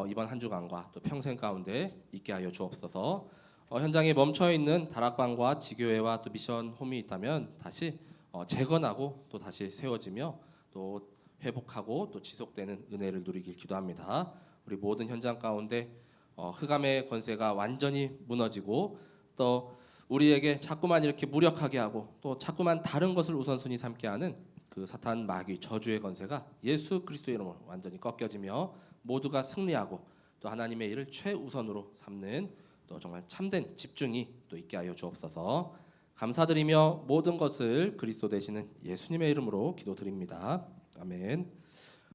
이번 한 주간과 또 평생 가운데 있게 하여 주옵소서. 현장에 멈춰 있는 다락방과 지교회와 또 미션 홈이 있다면 다시 재건하고 또 다시 세워지며 또 회복하고 또 지속되는 은혜를 누리길 기도합니다. 우리 모든 현장 가운데 흑암의 권세가 완전히 무너지고 또 우리에게 자꾸만 이렇게 무력하게 하고 또 자꾸만 다른 것을 우선순위 삼게 하는 그 사탄 마귀 저주의 권세가 예수 그리스도의 이름으로 완전히 꺾여지며 모두가 승리하고 또 하나님의 일을 최우선으로 삼는 또 정말 참된 집중이 또 있게 하여 주옵소서. 감사드리며 모든 것을 그리스도 되시는 예수님의 이름으로 기도드립니다. 아멘.